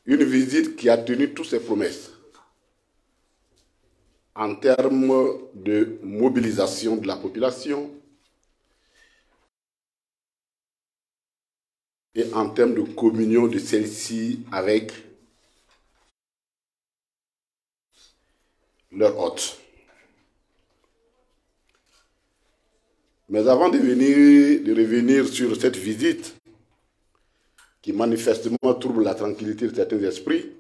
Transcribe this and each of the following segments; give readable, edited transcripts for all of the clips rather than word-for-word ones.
Une visite qui a tenu toutes ses promesses en termes de mobilisation de la population et en termes de communion de celle-ci avec leur hôte. Mais avant de revenir sur cette visite, qui manifestement trouble la tranquillité de certains esprits,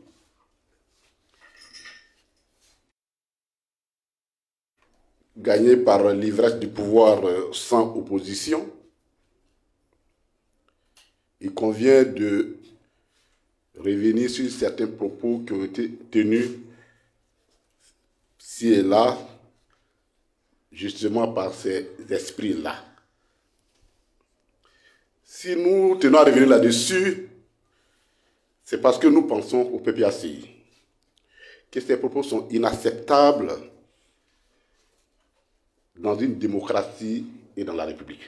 gagnés par l'ivresse du pouvoir sans opposition, il convient de revenir sur certains propos qui ont été tenus ci et là, justement par ces esprits-là. Si nous tenons à revenir là-dessus, c'est parce que nous pensons au PPACI, que ces propos sont inacceptables dans une démocratie et dans la République.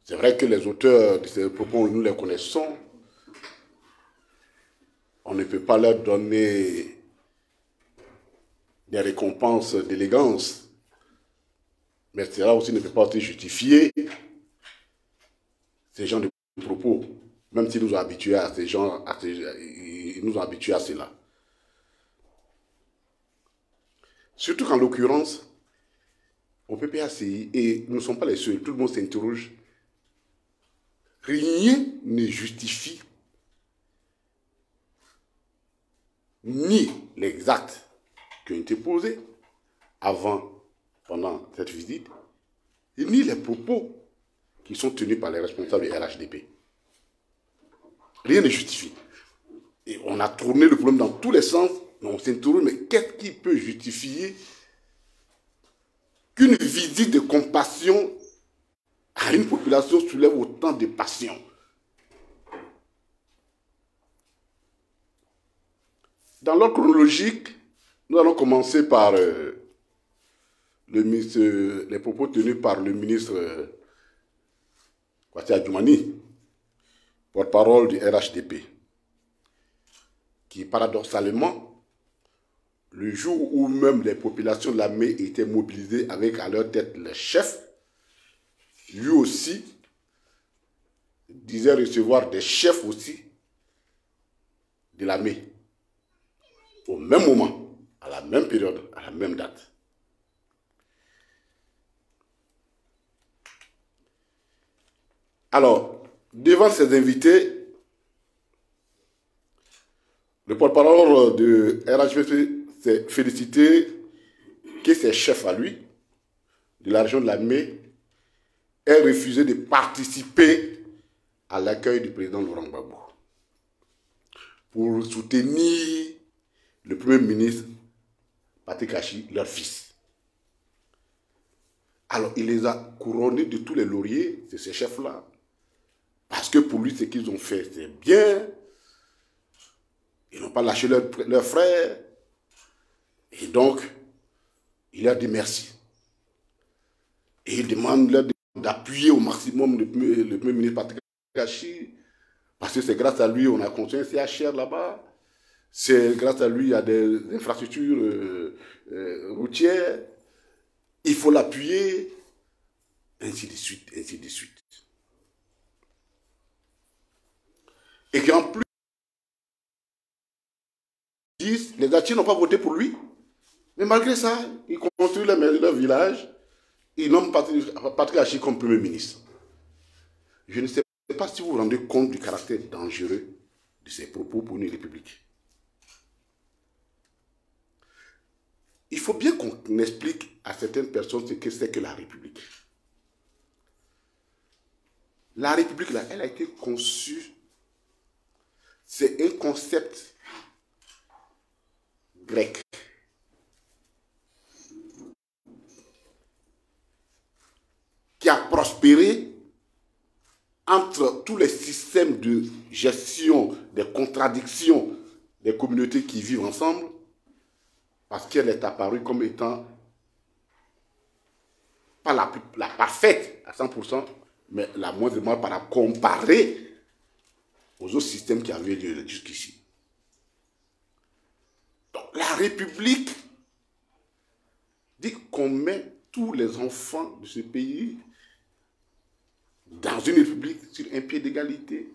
C'est vrai que les auteurs de ces propos, nous les connaissons. On ne peut pas leur donner des récompenses d'élégance, mais cela aussi ne peut pas aussi justifier ces gens de propos, même s'ils nous ont habitués à ces gens, ils nous ont habitués à cela. Surtout qu'en l'occurrence, au PPACI, et nous ne sommes pas les seuls, tout le monde s'interroge, rien ne justifie ni les actes qui ont été posés avant, pendant cette visite, ni les propos qui sont tenus par les responsables du RHDP. Rien ne justifie. Et on a tourné le problème dans tous les sens, mais on s'interroge, mais qu'est-ce qui peut justifier qu'une visite de compassion à une population soulève autant de passion? Dans l'ordre chronologique, nous allons commencer par les propos tenus par le ministre Kwasi Adjoumani, porte-parole du RHDP, qui paradoxalement, le jour où même les populations de l'armée étaient mobilisées avec à leur tête le chef, lui aussi disait recevoir des chefs aussi de l'armée, au même moment, à la même période, à la même date. Alors, devant ces invités, le porte-parole de RHDP s'est félicité que ses chefs à lui, de la région de l'armée, aient refusé de participer à l'accueil du président Laurent Gbagbo pour soutenir le Premier ministre Patrick Achi, leur fils. Alors, il les a couronnés de tous les lauriers de ces chefs-là, parce que pour lui, ce qu'ils ont fait, c'est bien. Ils n'ont pas lâché leurs frères. Et donc, il leur dit merci. Et il demande d'appuyer au maximum le Premier ministre Patrick Achi, parce que c'est grâce à lui on a construit un CHR là-bas. C'est grâce à lui il y a des infrastructures routières. Il faut l'appuyer. Ainsi de suite, ainsi de suite. Et qu'en plus, les Dachis n'ont pas voté pour lui. Mais malgré ça, ils construisent leur village. Ils nomment Patrick Achi comme Premier ministre. Je ne sais pas si vous vous rendez compte du caractère dangereux de ces propos pour une république. Il faut bien qu'on explique à certaines personnes ce que c'est que la République. La République, là, elle a été conçue. C'est un concept grec. Qui a prospéré entre tous les systèmes de gestion des contradictions des communautés qui vivent ensemble, parce qu'elle est apparue comme étant pas la parfaite à 100%, mais la moindre par à comparer aux autres systèmes qui avaient lieu jusqu'ici. Donc la République dit qu'on met tous les enfants de ce pays dans une République sur un pied d'égalité.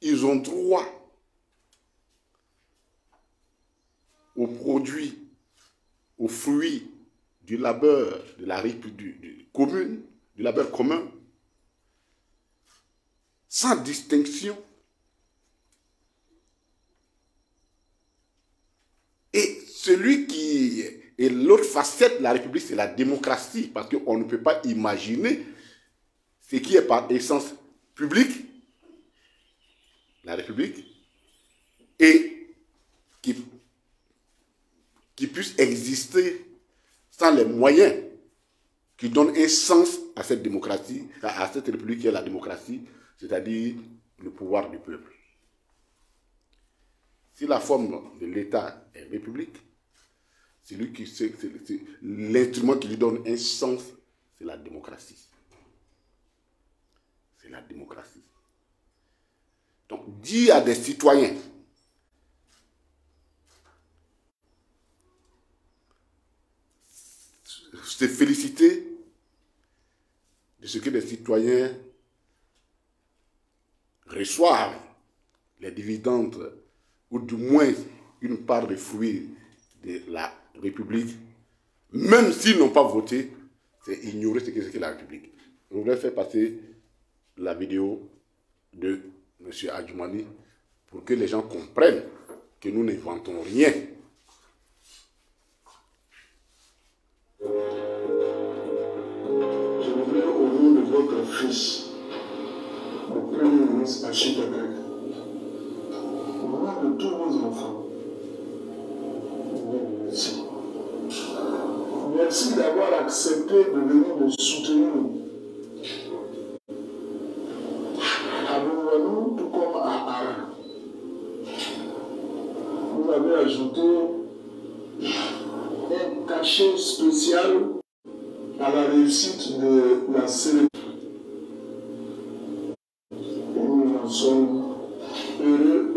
Ils ont droit aux produits, aux fruits du labeur de la République commune, du labeur commun, sans distinction. Et celui qui est l'autre facette de la République, c'est la démocratie, parce qu'on ne peut pas imaginer ce qui est par essence public, la République, et qui puisse exister sans les moyens qui donnent un sens à cette démocratie, à cette République qui est la démocratie, c'est-à-dire le pouvoir du peuple. Si la forme de l'État est république, c'est l'instrument qui lui donne un sens, c'est la démocratie. C'est la démocratie. Donc, dire à des citoyens se féliciter de ce que les citoyens reçoivent les dividendes ou du moins une part des fruits de la République, même s'ils n'ont pas voté, c'est ignorer ce qu'est la République. Je voudrais faire passer la vidéo de M. Adjoumani pour que les gens comprennent que nous n'inventons rien. Je voudrais au nom de votre fils, le Premier ministre Achille Abeg, au nom de tous vos enfants, merci. Merci d'avoir accepté de venir nous soutenir à Bouanou, tout comme à Ara. Vous avez ajouté un cachet spécial à la réussite de la célébration. Nous en sommes heureux.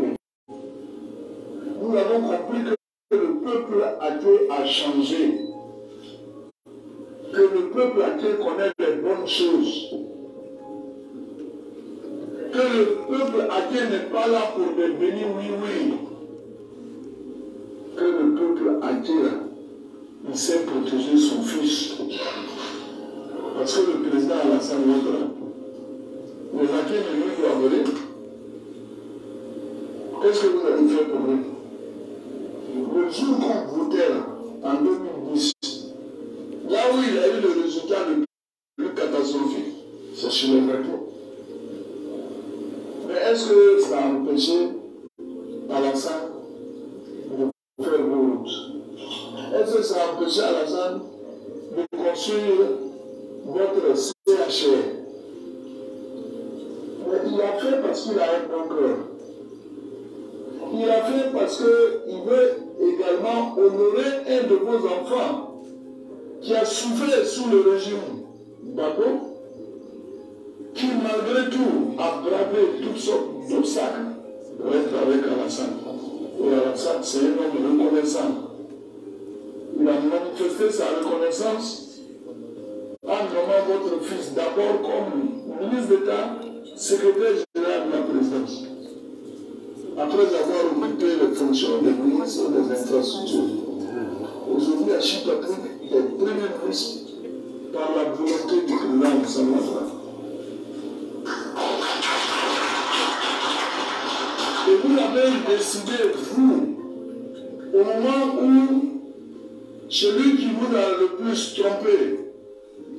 Nous avons compris que le peuple athée a changé. Que le peuple athée connaît les bonnes choses. Que le peuple athée n'est pas là pour des bénis oui-oui. Que le peuple athée, il sait protéger son fils. Parce que le président Alassane Ouattara, les athées ne lui doivent rien. Qu'est-ce que vous avez fait pour lui? Le jour qu'on votait là, en 2010, là où il a eu le résultat le plus catastrophique, c'est chez les athées. Mais est-ce que ça a empêché Alassane de faire vos routes? Est-ce que ça a empêché Alassane de construire votre CHR? Mais il a fait parce qu'il a un bon cœur. Il a fait parce qu'il veut également honorer un de vos enfants qui a souffert sous le régime Bako, qui malgré tout a bravé toutes sortes d'obstacles pour être avec Alassane. Et Alassane, c'est un homme reconnaissant. Il a manifesté sa reconnaissance en nommant votre fils d'abord comme ministre d'État, secrétaire général de la présidence. Après avoir occupé les fonctions de ministre des Infrastructures. Aujourd'hui, Achille Patrick est premier ministre par la volonté du président Alassane Ouattara. Et vous l'avez décidé, vous, au moment où celui qui vous a le plus trompé,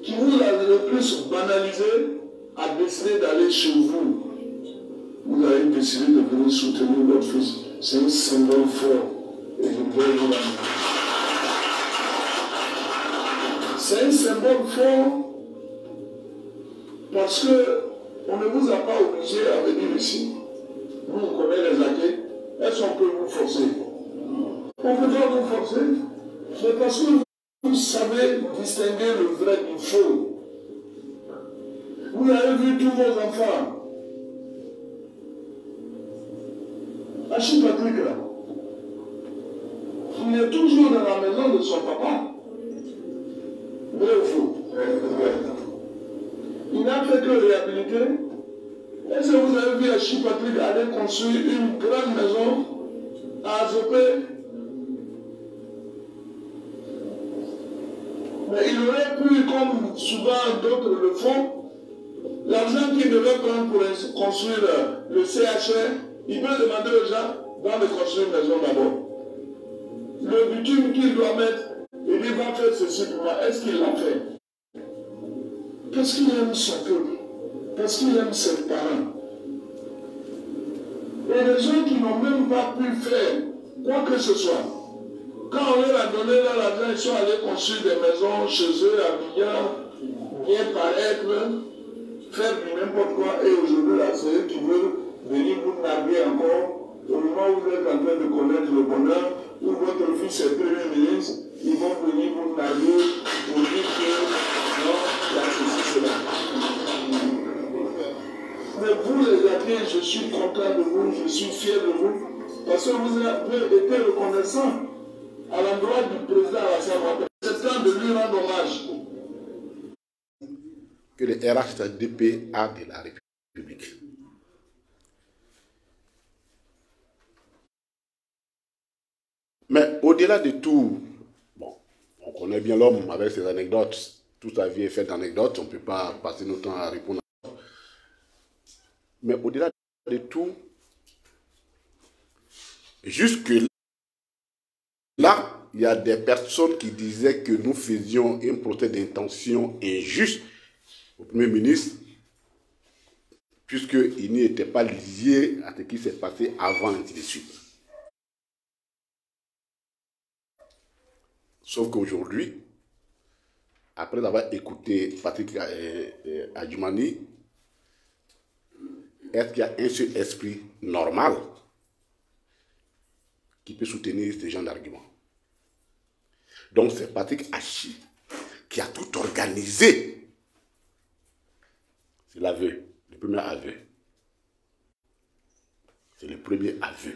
qui vous a le plus banalisé, a décidé d'aller chez vous. Vous avez décidé de venir soutenir votre fils. C'est un symbole fort. Et je voudrais vous l'amener. C'est un symbole fort parce qu'on ne vous a pas obligé à venir ici. Nous, on connaît les athées. Est-ce qu'on peut vous forcer? On ne peut pas vous forcer. C'est parce que vous savez distinguer le vrai du faux. Vous avez vu tous vos enfants. Achille Patrick là, il est toujours dans la maison de son papa. Vrai ou faux? Il n'a fait que réhabiliter. Est-ce que vous avez vu Achille Patrick aller construire une grande maison à Azopé? Mais il aurait pu, comme souvent d'autres le font, l'argent qu'il devait prendre pour construire le CHR, il peut demander aux gens de construire une maison d'abord. Le bitume qu'il doit mettre, il dit va faire ceci pour moi. Est-ce qu'il l'a fait? Parce qu'il aime son peuple, parce qu'il aime ses parents. Et les gens qui n'ont même pas pu faire quoi que ce soit, quand on leur a donné l'argent, ils sont allés construire des maisons chez eux, à Bignan, bien paraître, faire du n'importe quoi. Et aujourd'hui, là, c'est eux qui veulent venir vous narguer encore. Au moment où vous êtes en train de connaître le bonheur, où votre fils est premier ministre, ils vont venir vous narguer pour dire que non, il y a ceci, cela. Mais vous les Ghanéens, je suis content de vous, je suis fier de vous, parce que vous avez été reconnaissants à l'endroit du président Alassane Ouattara. C'est temps de lui rendre hommage. Que le RHDP-A de la République. Mais au-delà de tout, bon, on connaît bien l'homme avec ses anecdotes. Toute sa vie est faite d'anecdotes, on ne peut pas passer notre temps à répondre. Mais au-delà de tout, jusque là, il y a des personnes qui disaient que nous faisions un procès d'intention injuste au Premier ministre, puisqu'il n'était pas lié à ce qui s'est passé avant, ainsi de suite. Sauf qu'aujourd'hui, après avoir écouté Patrick Adjoumani, est-ce qu'il y a un seul esprit normal qui peut soutenir ce genre d'arguments? Donc c'est Patrick Hachi qui a tout organisé. C'est l'aveu, le premier aveu. C'est le premier aveu.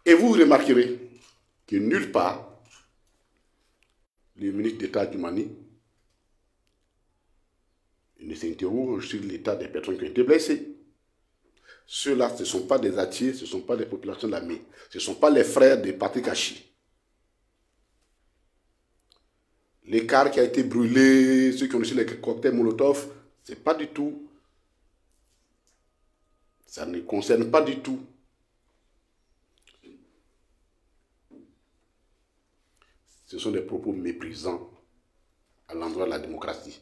Et vous remarquerez que nulle part, le ministre d'État Adjoumani ne s'interroge sur l'état des personnes qui ont été blessées. Ceux-là, ce ne sont pas des Atiers, ce ne sont pas des populations de l'armée, ce ne sont pas les frères de Patrick Hachi. Les cars qui ont été brûlés, ceux qui ont reçu les cocktails Molotov, ce n'est pas du tout. Ça ne concerne pas du tout. Ce sont des propos méprisants à l'endroit de la démocratie.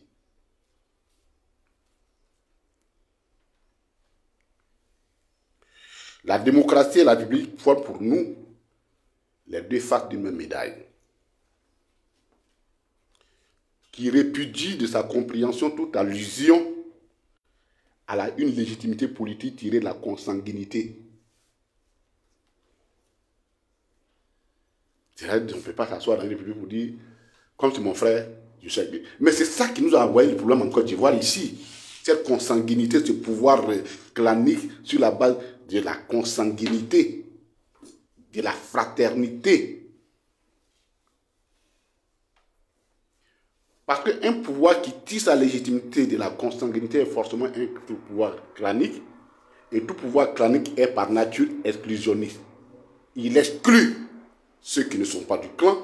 La démocratie et la République forment pour nous les deux faces d'une même médaille, qui répudie de sa compréhension toute allusion à une légitimité politique tirée de la consanguinité. C'est-à-dire qu'on ne peut pas s'asseoir dans la République pour dire, comme c'est mon frère, je sais bien. Mais c'est ça qui nous a envoyé le problème en Côte d'Ivoire ici. Cette consanguinité, ce pouvoir clanique sur la base de la consanguinité, de la fraternité. Parce qu'un pouvoir qui tire sa légitimité de la consanguinité est forcément un pouvoir clanique, et tout pouvoir clanique est par nature exclusionniste. Il exclut ceux qui ne sont pas du clan.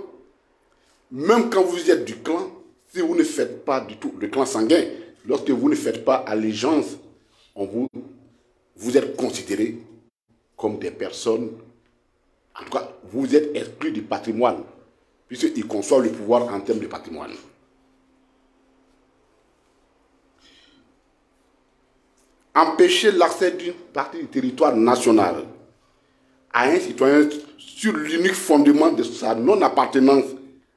Même quand vous êtes du clan, si vous ne faites pas du tout le clan sanguin, lorsque vous ne faites pas allégeance, vous êtes considérés comme des personnes, en tout cas, vous êtes exclus du patrimoine, puisqu'ils conçoivent le pouvoir en termes de patrimoine. Empêcher l'accès d'une partie du territoire national à un citoyen sur l'unique fondement de sa non-appartenance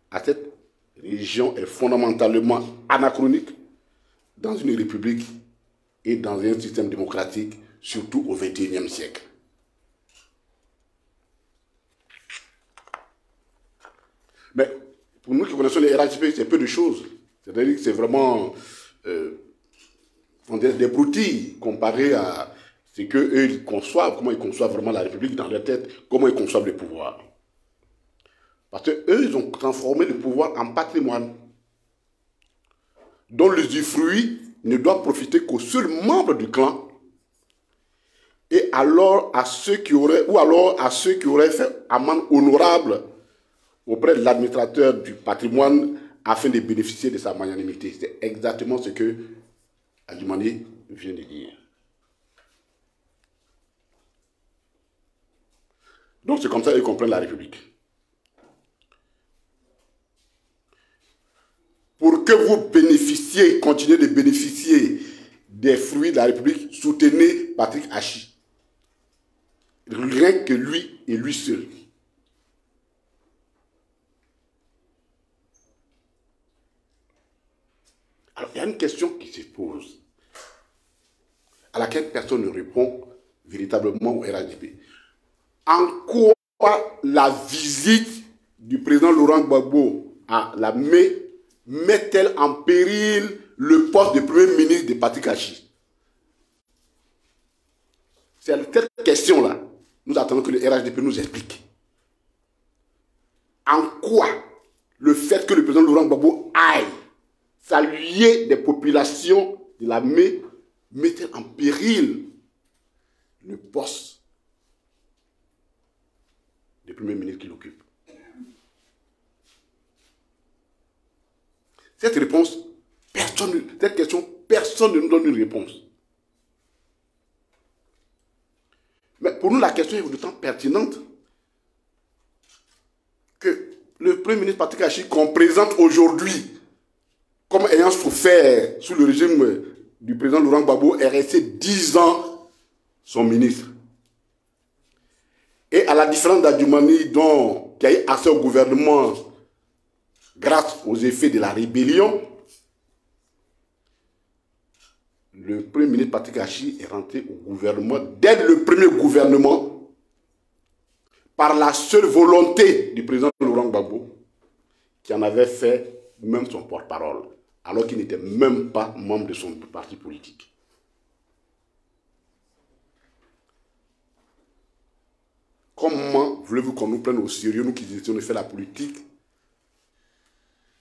à cette région est fondamentalement anachronique dans une république et dans un système démocratique, surtout au XXIe siècle. Mais pour nous qui connaissons les RHDP, c'est peu de choses. C'est-à-dire que c'est vraiment on dirait des broutilles comparé à ce qu'eux ils conçoivent, comment ils conçoivent vraiment la République dans leur tête, comment ils conçoivent le pouvoir. Parce qu'eux, ils ont transformé le pouvoir en patrimoine, dont l'usufruit ne doit profiter qu'aux seuls membres du clan, et alors à ceux qui auraient, ou alors à ceux qui auraient fait amende honorable auprès de l'administrateur du patrimoine afin de bénéficier de sa magnanimité. C'est exactement ce que Adjumani vient de dire. Donc c'est comme ça qu'ils comprennent la République. Pour que vous bénéficiez, continuez de bénéficier des fruits de la République, soutenez Patrick Hachi. Rien que lui et lui seul. Alors, il y a une question qui se pose, à laquelle personne ne répond véritablement au RHDP. En quoi la visite du président Laurent Gbagbo à la met-elle en péril le poste de Premier ministre de Patrick Hachi? C'est cette question-là. Nous attendons que le RHDP nous explique. En quoi le fait que le président Laurent Gbagbo aille saluer des populations de la met-elle en péril le poste de Premier ministre qu'il occupe? Cette question, personne ne nous donne une réponse. Mais pour nous, la question est d'autant pertinente que le Premier ministre Patrick Hachi, qu'on présente aujourd'hui comme ayant souffert sous le régime du président Laurent Gbagbo, est resté 10 ans son ministre. Et à la différence d'Adjumani, qui a eu accès au gouvernement grâce aux effets de la rébellion, le Premier ministre Patrick Hachi est rentré au gouvernement, dès le premier gouvernement, par la seule volonté du président Laurent Gbagbo, qui en avait fait même son porte-parole, alors qu'il n'était même pas membre de son parti politique. Comment voulez-vous qu'on nous prenne au sérieux, nous qui essayons de faire la politique,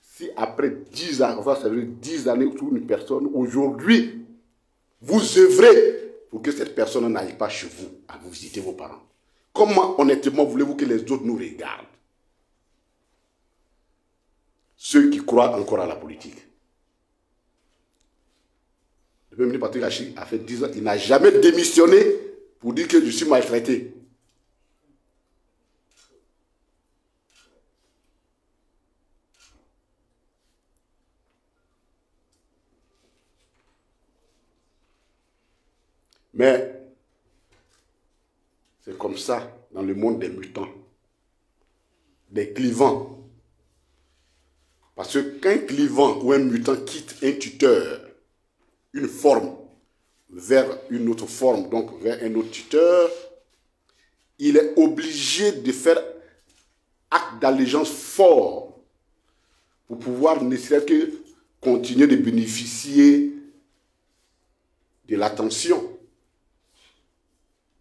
si après 10 ans, enfin ça veut dire 10 années sur une personne, aujourd'hui, vous œuvrez pour que cette personne n'aille pas chez vous à vous visiter vos parents? Comment honnêtement voulez-vous que les autres nous regardent? Ceux qui croient encore à la politique. Le Premier ministre Patrick Hachi a fait 10 ans, il n'a jamais démissionné pour dire que je suis maltraité. Mais c'est comme ça dans le monde des mutants, des clivants. Parce que qu'un clivant ou un mutant quitte un tuteur, une forme vers une autre forme, donc vers un autre tuteur, il est obligé de faire acte d'allégeance fort pour pouvoir ne serait-ce que continuer de bénéficier de l'attention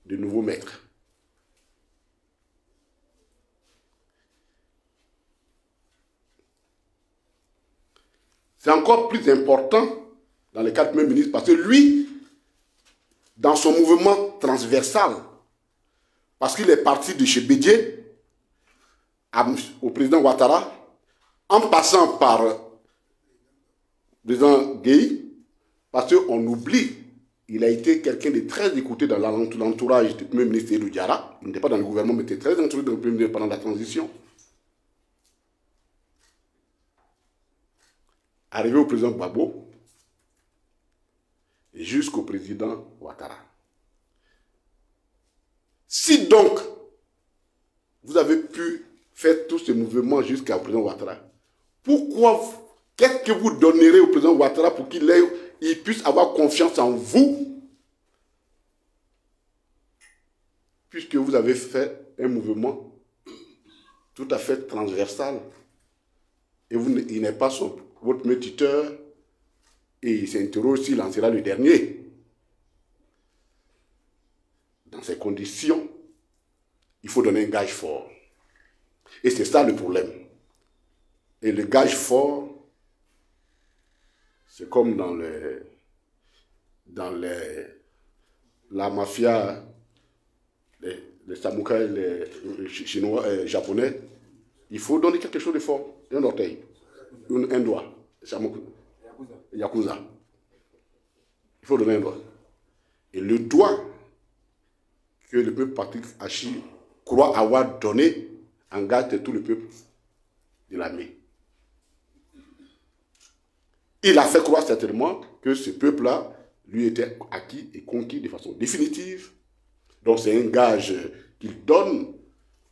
de nouveaux maîtres. C'est encore plus important dans le cas du Premier ministre parce que lui, dans son mouvement transversal, parce qu'il est parti de chez Bédié au président Ouattara, en passant par le président Gueye, parce qu'on oublie, il a été quelqu'un de très écouté dans l'entourage du Premier ministre Seydou Diarra. Il n'était pas dans le gouvernement, mais était très entouré dans le Premier ministre pendant la transition. Arrivé au président Gbagbo, jusqu'au président Ouattara. Si donc, vous avez pu faire tout ce mouvement jusqu'au président Ouattara, qu'est-ce que vous donnerez au président Ouattara pour qu'il puisse avoir confiance en vous, puisque vous avez fait un mouvement tout à fait transversal, et il n'est pas votre premier tuteur, Et il s'interroge s'il en sera le dernier. Dans ces conditions, il faut donner un gage fort. Et c'est ça le problème. Et le gage fort, c'est comme dans la mafia, les samouraïs, les chinois, japonais. Il faut donner quelque chose de fort. Un orteil, un doigt. Yakuza. Il faut donner un doigt. Et le doigt que le peuple Patrick Hachi croit avoir donné engage tout le peuple de l'armée. Il a fait croire certainement que ce peuple-là lui était acquis et conquis de façon définitive. Donc c'est un gage qu'il donne,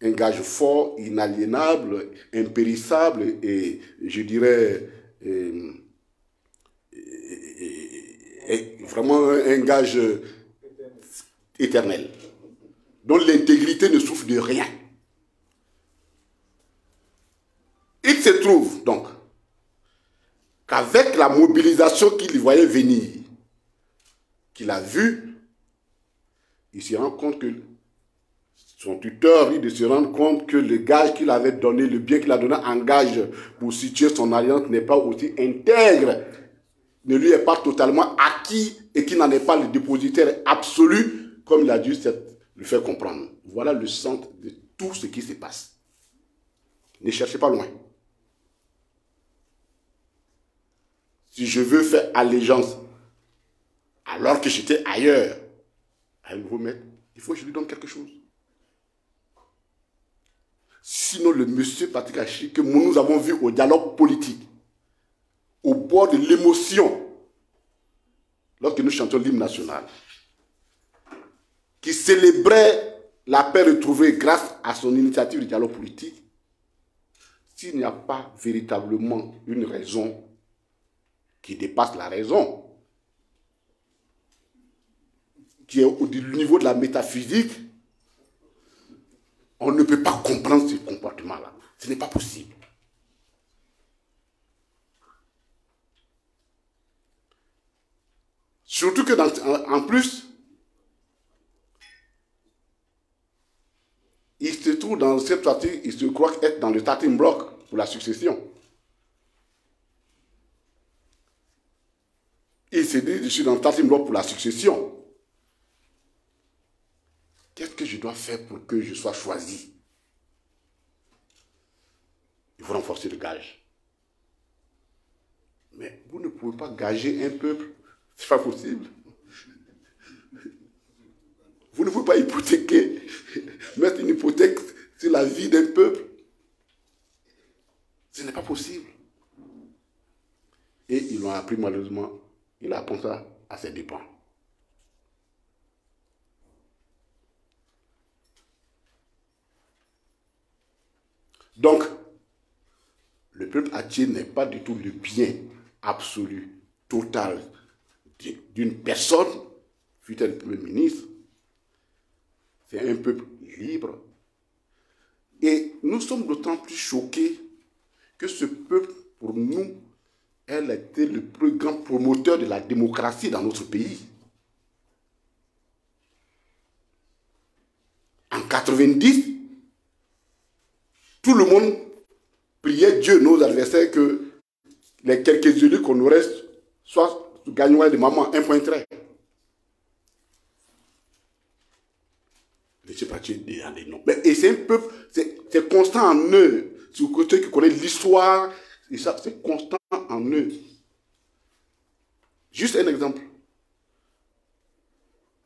un gage fort, inaliénable, impérissable et je dirais vraiment un gage éternel, dont l'intégrité ne souffre de rien. Il se trouve donc qu'avec la mobilisation qu'il voyait venir, qu'il a vue, il se rend compte que son tuteur, il se rend compte que le gage qu'il avait donné, le bien qu'il a donné en gage pour situer son alliance n'est pas aussi intègre, ne lui est pas totalement acquis et qu'il n'en est pas le dépositaire absolu, comme il a dû le faire comprendre. Voilà le centre de tout ce qui se passe. Ne cherchez pas loin. Si je veux faire allégeance alors que j'étais ailleurs à un nouveau maître, il faut que je lui donne quelque chose. Sinon, le monsieur Patrick Hachi, que nous avons vu au dialogue politique, au bord de l'émotion, lorsque nous chantions l'hymne national, qui célébrait la paix retrouvée grâce à son initiative de dialogue politique, s'il n'y a pas véritablement une raison qui dépasse la raison, qui est au niveau de la métaphysique, on ne peut pas comprendre ce comportement-là. Ce n'est pas possible. Surtout que, en plus, il se trouve dans cette partie, il se croit être dans le starting block pour la succession. Il se dit, je suis dans le starting block pour la succession. Qu'est-ce que je dois faire pour que je sois choisi? Il faut renforcer le gage. Mais vous ne pouvez pas gager un peuple. Ce n'est pas possible. Vous ne pouvez pas hypothéquer, mettre une hypothèque sur la vie d'un peuple. Ce n'est pas possible. Et ils l'ont appris malheureusement. Il apprend ça à ses dépens. Donc, le peuple haïtien n'est pas du tout le bien absolu, total d'une personne, fut-elle Premier ministre. C'est un peuple libre. Et nous sommes d'autant plus choqués que ce peuple, pour nous, elle a été le plus grand promoteur de la démocratie dans notre pays. En 90, tout le monde priait Dieu, nos adversaires, que les quelques élus qu'on nous reste soient gagnants de maman, un point trait. Je ne sais pas si des noms. Et c'est un peuple, c'est constant en eux. C'est le côté qui connaît l'histoire, et ça, c'est constant en eux. Juste un exemple.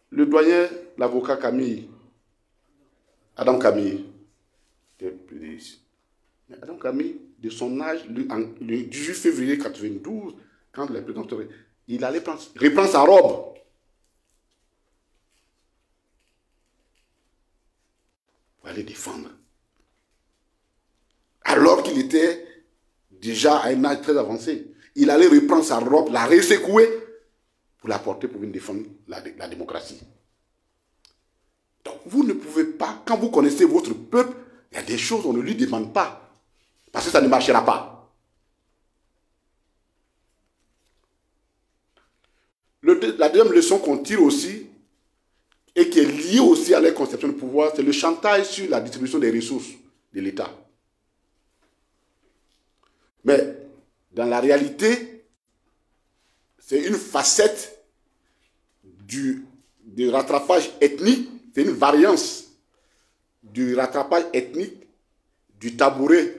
Le doyen, l'avocat Camille, Adam Camille, mais Adam Camille, de son âge, le 18 février 92, quand il est président, il allait reprendre sa robe. Pour aller défendre. Alors qu'il était déjà à un âge très avancé. Il allait reprendre sa robe, la ressécouer, pour la porter pour venir défendre la démocratie. Donc vous ne pouvez pas, quand vous connaissez votre peuple, il y a des choses qu'on ne lui demande pas. Parce que ça ne marchera pas. La deuxième leçon qu'on tire aussi, et qui est liée aussi à la conception de pouvoir, c'est le chantage sur la distribution des ressources de l'État. Mais dans la réalité, c'est une facette du rattrapage ethnique, c'est une variance du rattrapage ethnique du tabouret.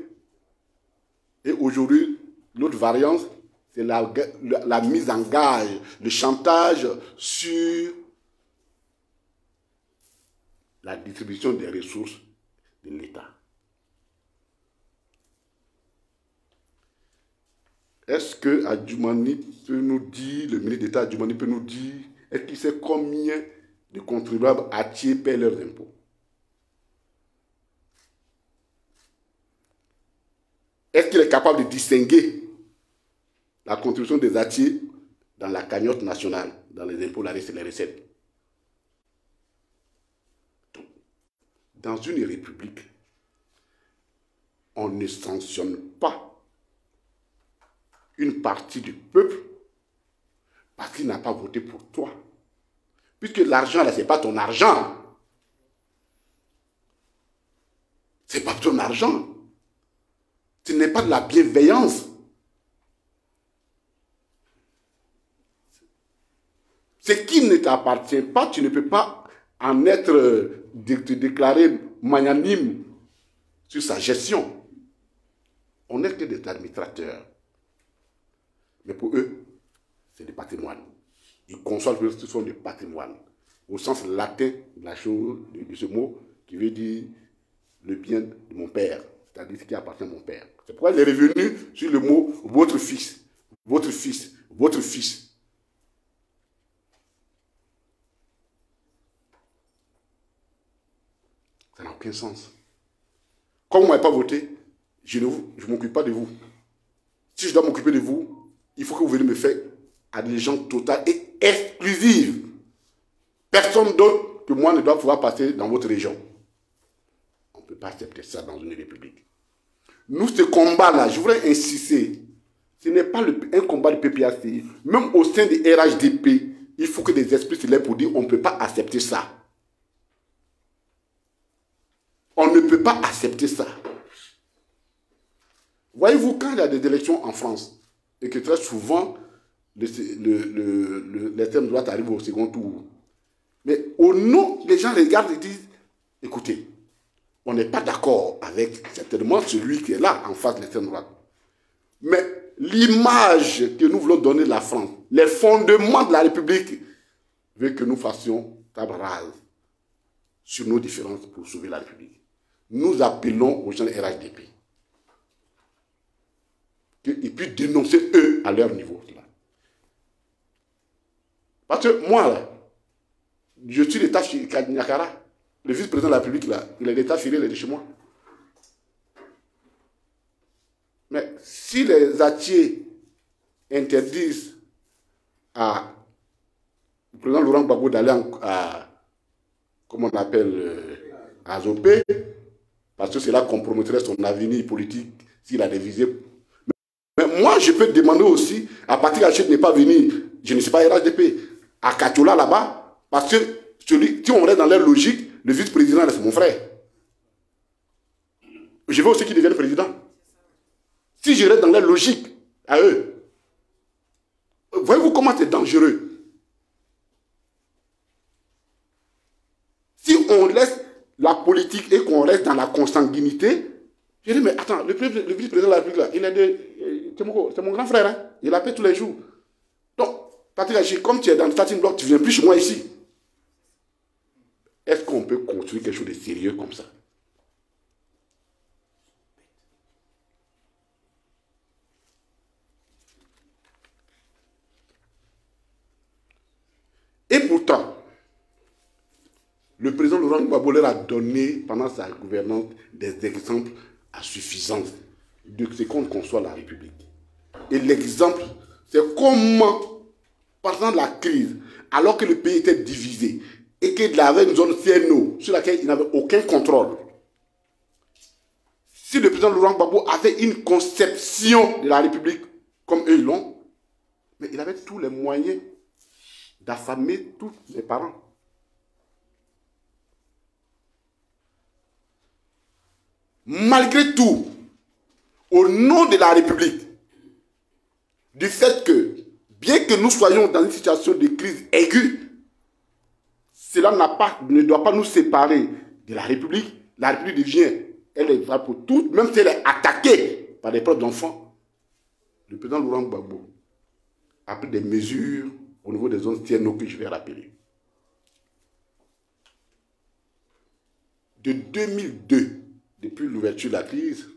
Et aujourd'hui, l'autre variance, c'est la mise en gage, le chantage sur la distribution des ressources de l'État. Est-ce que Adjoumani peut nous dire, le ministre d'État Adjoumani peut nous dire, est-ce qu'il sait combien de contribuables atiers paient leurs impôts? Est-ce qu'il est capable de distinguer la contribution des atiers dans la cagnotte nationale, dans les impôts, les recettes? Dans une république, on ne sanctionne pas une partie du peuple parce qu'il n'a pas voté pour toi. Puisque l'argent, là, ce n'est pas ton argent. Ce n'est pas ton argent. Ce n'est pas de la bienveillance. Ce qui ne t'appartient pas, tu ne peux pas en être te déclarer magnanime sur sa gestion. On n'est que des administrateurs. Mais pour eux, c'est du patrimoine. Ils conçoivent que ce sont du patrimoine. Au sens latin de la chose, de ce mot, qui veut dire le bien de mon père. C'est-à-dire ce qui appartient à mon père. C'est pourquoi il est revenu sur le mot votre fils, votre fils, votre fils. Ça n'a aucun sens. Comme vous ne m'avez pas voté, je ne m'occupe pas de vous. Si je dois m'occuper de vous, il faut que vous veniez me faire allégeance totale et exclusive. Personne d'autre que moi ne doit pouvoir passer dans votre région. On ne peut pas accepter ça dans une république. Nous, ce combat-là, je voudrais insister, ce n'est pas un combat de PPACI. Même au sein des RHDP, il faut que des esprits se lèvent pour dire on ne peut pas accepter ça. On ne peut pas accepter ça. Voyez-vous, quand il y a des élections en France, et que très souvent, l'extrême droite arrive au second tour, mais au nom, les gens regardent et disent, écoutez, on n'est pas d'accord avec certainement celui qui est là, en face de l'extrême droite. Mais l'image que nous voulons donner de la France, les fondements de la République, veut que nous fassions table rase sur nos différences pour sauver la République. Nous appelons aux gens de RHDP qu'ils puissent dénoncer eux à leur niveau. Parce que moi, là, je suis l'état Kanyakara, le vice-président de la République, là, il est l'état civil, il est de chez moi. Mais si les atiers interdisent à le président Laurent Gbagbo d'aller à, comment on appelle, à Zopé, parce que cela compromettrait son avenir politique s'il a des visées. Mais moi, je peux demander aussi, à partir d'Achette n'est pas venu, je ne sais pas RHDP, à Katola là-bas, parce que si on reste dans leur logique, le vice-président, c'est mon frère. Je veux aussi qu'il devienne président. Si je reste dans leur logique, à eux, voyez-vous comment c'est dangereux? Si on laisse la politique et qu'on reste dans la consanguinité, je dis, mais attends, le vice-président de la République, là, il est de... C'est mon grand frère, hein? Il appelle tous les jours. Donc, Patrick Haché, comme tu es dans le starting block, tu ne viens plus chez moi ici. Est-ce qu'on peut construire quelque chose de sérieux comme ça? Et pourtant, le président Laurent Gbagbo leur a donné, pendant sa gouvernance, des exemples à suffisance de ce qu'on conçoit la République. Et l'exemple, c'est comment, pendant la crise, alors que le pays était divisé, et qu'il avait une zone CNO sur laquelle il n'avait aucun contrôle, si le président Laurent Gbagbo avait une conception de la République comme eux l'ont, mais il avait tous les moyens d'affamer tous les parents. Malgré tout, au nom de la République, du fait que, bien que nous soyons dans une situation de crise aiguë, cela ne doit pas nous séparer de la République. La République devient, elle est vraie pour toutes, même si elle est attaquée par des proches d'enfants. Le président Laurent Gbagbo a pris des mesures au niveau des zones TNO que je vais rappeler. De 2002, depuis l'ouverture de la crise,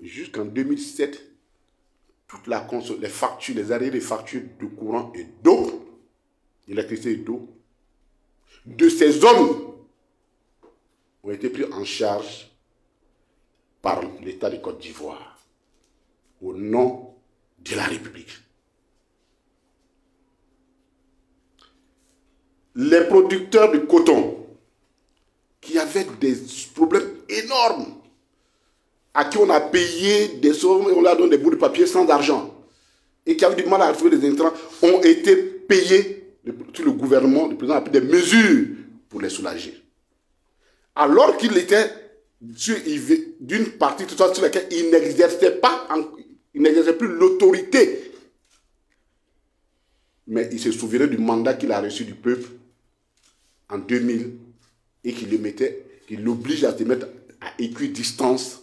jusqu'en 2007, toute les factures, les arrêts des factures de courant et d'eau, d'électricité et d'eau, de ces hommes ont été pris en charge par l'État de Côte d'Ivoire au nom de la République. Les producteurs de coton qui avaient des problèmes énormes, à qui on a payé des sommes et on leur donne des bouts de papier sans argent, et qui avaient du mal à retrouver des intrants, ont été payés. Tout le gouvernement, le président a pris des mesures pour les soulager. Alors qu'il était d'une partie sur laquelle il n'exerçait plus l'autorité. Mais il se souvenait du mandat qu'il a reçu du peuple en 2000 et qu'il l'oblige à se mettre à équidistance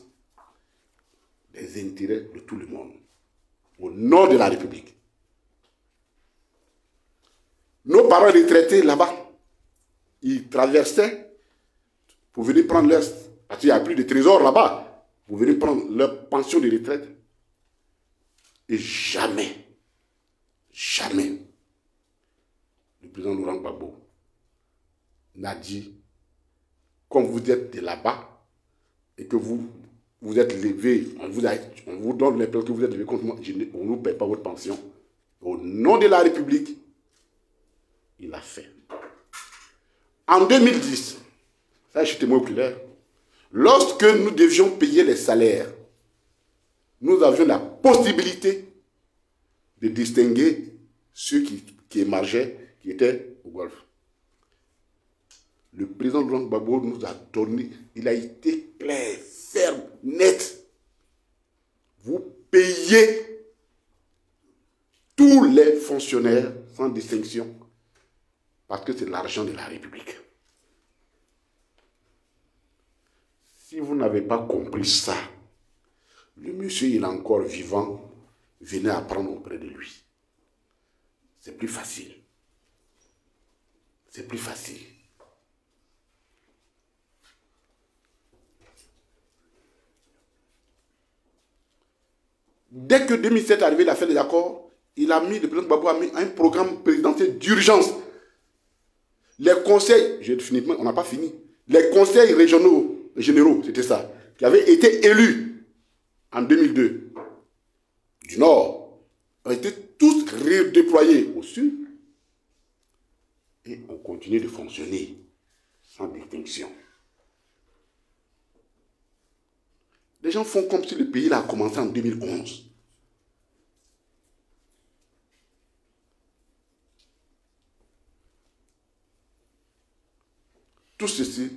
des intérêts de tout le monde, au nom de la République. Nos parents retraités là-bas, ils traversaient pour venir prendre leur... Parce qu'il n'y a plus de trésor là-bas, pour venir prendre leur pension de retraite. Et jamais, le président Laurent Gbagbo n'a dit, comme vous êtes de là-bas, et que vous êtes levé, on vous donne les preuves que vous êtes levé contre moi, on ne vous paie pas votre pension. Au nom de la République, il a fait. En 2010, ça je suis témoin oculaire, lorsque nous devions payer les salaires, nous avions la possibilité de distinguer ceux qui émargeaient, qui étaient au Golfe. Le président Laurent Gbagbo nous a donné, il a été clair, ferme, net. Vous payez tous les fonctionnaires sans distinction, parce que c'est l'argent de la République. Si vous n'avez pas compris ça, le monsieur, il est encore vivant, venez apprendre auprès de lui. C'est plus facile. C'est plus facile. Dès que 2007 est arrivé, il a fait des accords, le président Gbagbo a mis un programme présidentiel d'urgence. Les conseils, on n'a pas fini, les conseils généraux, c'était ça, qui avaient été élus en 2002, du Nord, ont été tous redéployés au Sud et ont continué de fonctionner sans distinction. Les gens font comme si le pays a commencé en 2011. Tout ceci,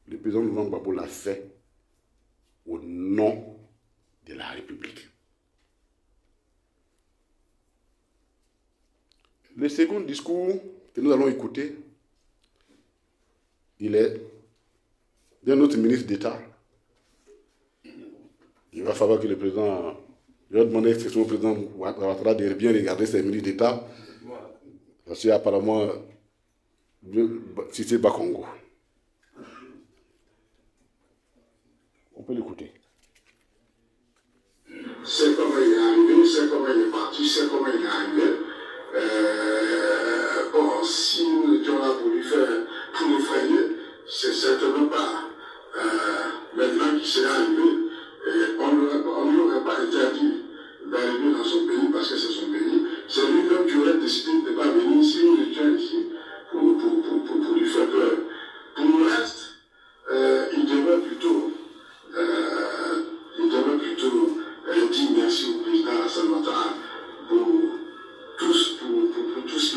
le président Laurent Gbagbo l'a fait au nom de la République. Le second discours que nous allons écouter, il est d'un autre ministre d'État. Il va falloir que le président... Je vais demander au président Ouattara de bien regarder ses ministres d'État. Parce qu'apparemment... Cité Bakongo. On peut l'écouter. C'est comment il est arrivé, c'est comment il est parti, c'est comment il est arrivé. Bon, si nous étions là pour lui faire, pour nous frayer, c'est certainement pas maintenant qu'il s'est arrivé. On ne lui aurait pas interdit d'arriver dans son pays parce que c'est son pays. C'est lui-même qui aurait décidé de ne pas venir si nous étions ici. Pour lui faire peur. Pour le reste, il devrait plutôt dire merci au président Alassane Ouattara pour tout ce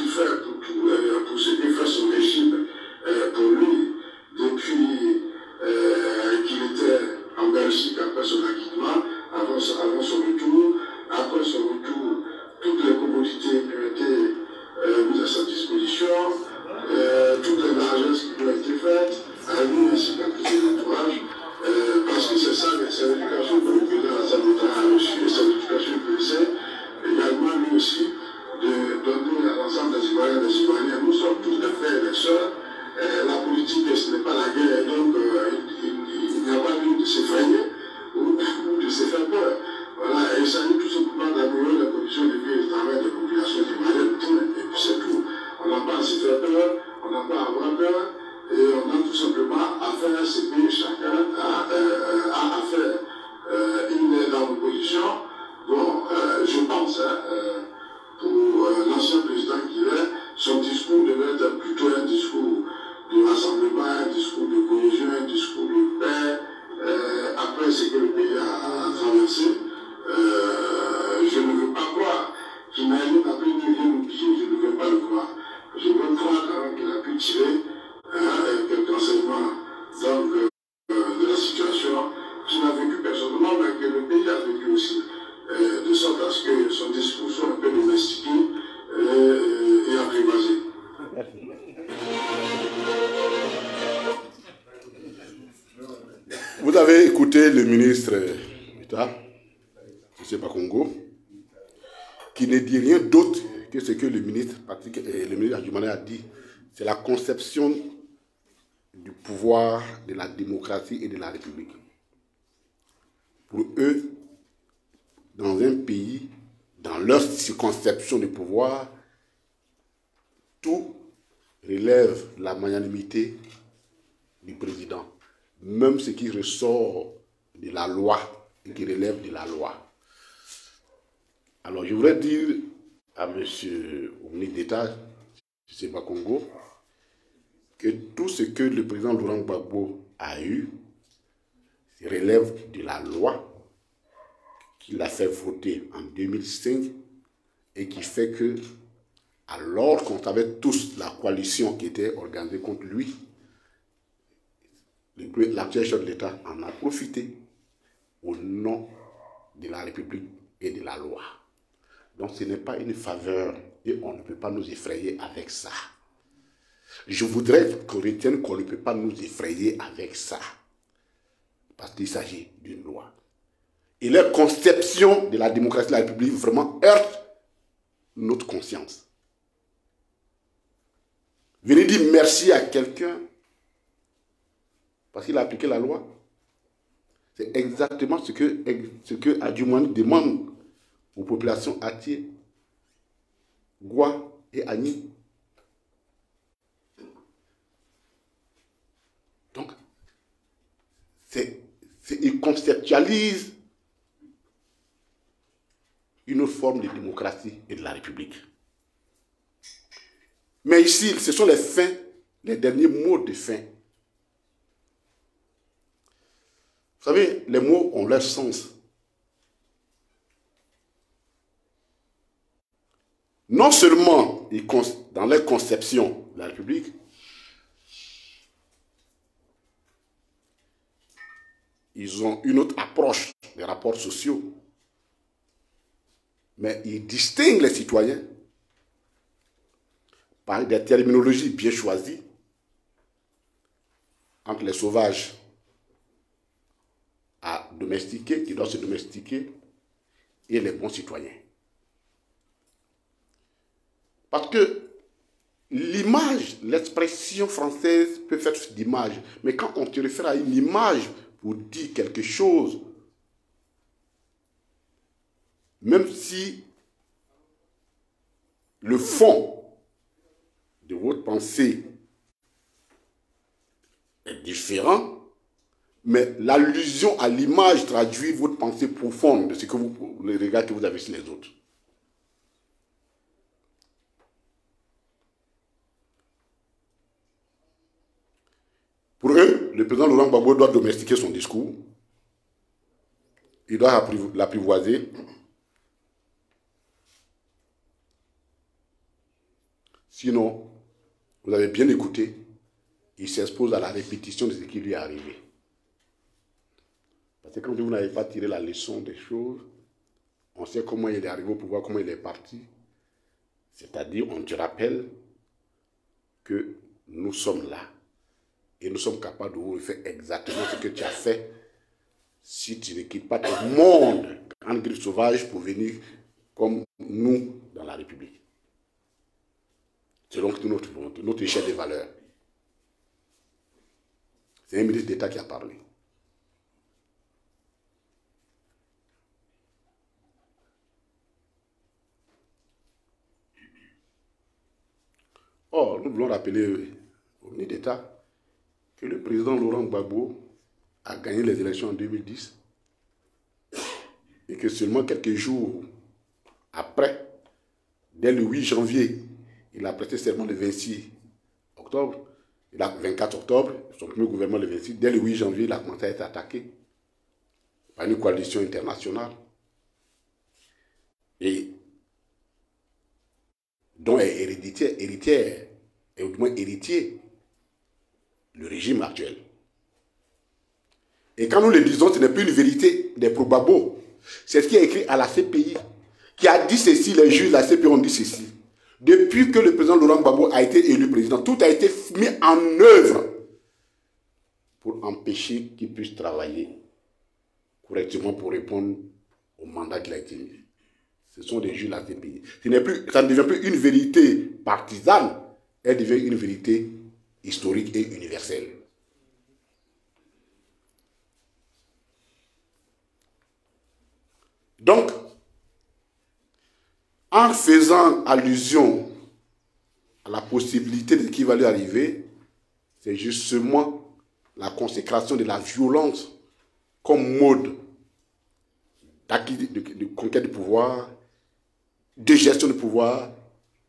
sa disposition, toutes les largesses qui lui ont été faites, à lui ainsi qu'à tout son entourage, parce que c'est ça, les certifications que le président Hassan a reçues, les certifications que c'est, également lui aussi, de donner à l'ensemble des Ivoiriens et des Ivoiriens. Nous sommes tous des frères et des sœurs. La politique, ce n'est pas la guerre, donc il n'y a pas lieu de s'effrayer ou de se faire peur. Voilà, et il s'agit tout simplement d'améliorer les conditions de vie et de travail des populations ivoiriennes, et puis c'est tout. On n'a pas à se faire peur, on n'a pas à avoir peur, et on a tout simplement à faire ce que chacun a à faire. Il est dans l'opposition. Bon, je pense, pour l'ancien président qui est, son discours devait être plutôt un discours de rassemblement, un discours de cohésion, un discours de paix, après ce que le pays a traversé. Je ne veux pas croire qu'il n'a rien appris ni rien oublié, je ne veux pas le croire. Je veux croire quand même qu'il a pu tirer quelques enseignements donc, de la situation qu'il a vécu personnellement, mais que le pays a vécu aussi, de sorte à ce que son discours soit un peu domestiqué et apprivoisé. Vous avez écouté le ministre d'État, M. Bakongo, qui ne dit rien d'autre que ce que le ministre Adjumani a dit. C'est la conception du pouvoir, de la démocratie et de la République. Pour eux, dans un pays, dans leur conception du pouvoir, tout relève de la magnanimité du président. Même ce qui ressort de la loi et qui relève de la loi. Alors je voudrais dire à M. le ministre d'État, M. Bakongo, que tout ce que le président Laurent Gbagbo a eu relève de la loi qu'il a fait voter en 2005 et qui fait que, alors qu'on avait tous la coalition qui était organisée contre lui, l'actuel chef de l'État en a profité au nom de la République et de la loi. Donc ce n'est pas une faveur et on ne peut pas nous effrayer avec ça. Je voudrais qu'on retienne qu'on ne peut pas nous effrayer avec ça. Parce qu'il s'agit d'une loi. Et leur conception de la démocratie de la République vraiment heurte notre conscience. Venez dire merci à quelqu'un parce qu'il a appliqué la loi. C'est exactement ce que Adjumani demande aux populations Atié, Gwa et Agni. Donc, il conceptualise une forme de démocratie et de la République. Mais ici, ce sont les fins, les derniers mots de fin. Vous savez, les mots ont leur sens. Non seulement dans leur conception de la République, ils ont une autre approche des rapports sociaux, mais ils distinguent les citoyens par des terminologies bien choisies entre les sauvages à domestiquer, qui doivent se domestiquer, et les bons citoyens. Parce que l'image, l'expression française peut faire d'image, mais quand on te réfère à une image pour dire quelque chose, même si le fond de votre pensée est différent, mais l'allusion à l'image traduit votre pensée profonde de ce que le regard que vous avez sur les autres. Pour eux, le président Laurent Gbagbo doit domestiquer son discours. Il doit l'apprivoiser. Sinon, vous avez bien écouté, il s'expose à la répétition de ce qui lui est arrivé. Parce que quand vous n'avez pas tiré la leçon des choses, on sait comment il est arrivé au pouvoir, comment il est parti. C'est-à-dire, on te rappelle que nous sommes là et nous sommes capables de vous faire exactement ce que tu as fait si tu ne quittes pas ton monde en griffe sauvage pour venir comme nous dans la République. Selon notre volonté, notre échelle des valeurs. C'est un ministre d'État qui a parlé. Or, nous voulons rappeler au ministre d'État que le président Laurent Gbagbo a gagné les élections en 2010 et que seulement quelques jours après, dès le 8 janvier, il a prêté serment le 26 octobre, le 24 octobre, son premier gouvernement le 26, dès le 8 janvier, il a commencé à être attaqué par une coalition internationale et dont est héritière, et au moins héritier, le régime actuel. Et quand nous le disons, ce n'est plus une vérité des probabos. C'est ce qui est écrit à la CPI, qui a dit ceci, les juges de la CPI ont dit ceci. Depuis que le président Laurent Gbagbo a été élu président, tout a été mis en œuvre pour empêcher qu'il puisse travailler correctement pour répondre au mandat qu'il a été mis. Ce sont des juges de la CPI. Ça ne devient plus une vérité partisane, elle devient une vérité historique et universelle. Donc, en faisant allusion à la possibilité de ce qui va lui arriver, c'est justement la consécration de la violence comme mode de conquête du pouvoir, de gestion du pouvoir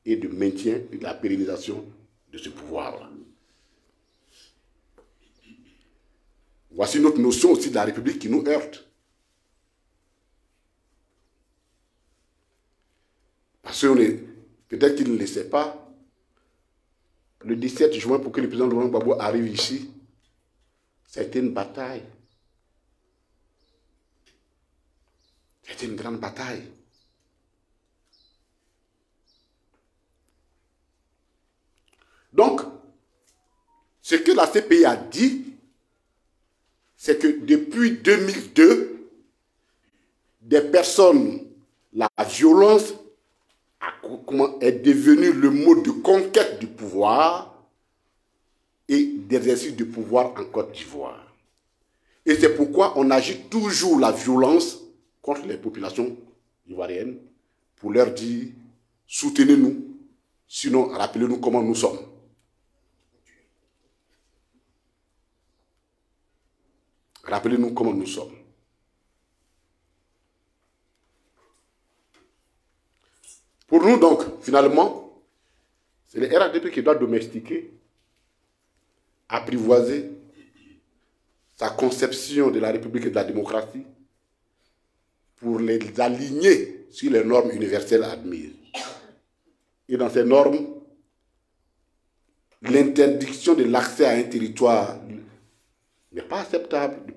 et de maintien et de la pérennisation de ce pouvoir-là. Voici notre notion aussi de la République qui nous heurte. Parce que peut-être qu'il ne le sait pas, le 17 juin, pour que le président Laurent Gbagbo arrive ici, ça a été une bataille. C'était une grande bataille. Donc, ce que la CPI a dit, c'est que depuis 2002, des personnes, la violence est devenue le mode de conquête du pouvoir et d'exercice du pouvoir en Côte d'Ivoire. Et c'est pourquoi on agit toujours la violence contre les populations ivoiriennes pour leur dire « soutenez-nous, sinon rappelez-nous comment nous sommes ». Rappelez-nous comment nous sommes. Pour nous donc, finalement, c'est le RHDP qui doit domestiquer, apprivoiser sa conception de la République et de la démocratie pour les aligner sur les normes universelles admises. Et dans ces normes, l'interdiction de l'accès à un territoire n'est pas acceptable.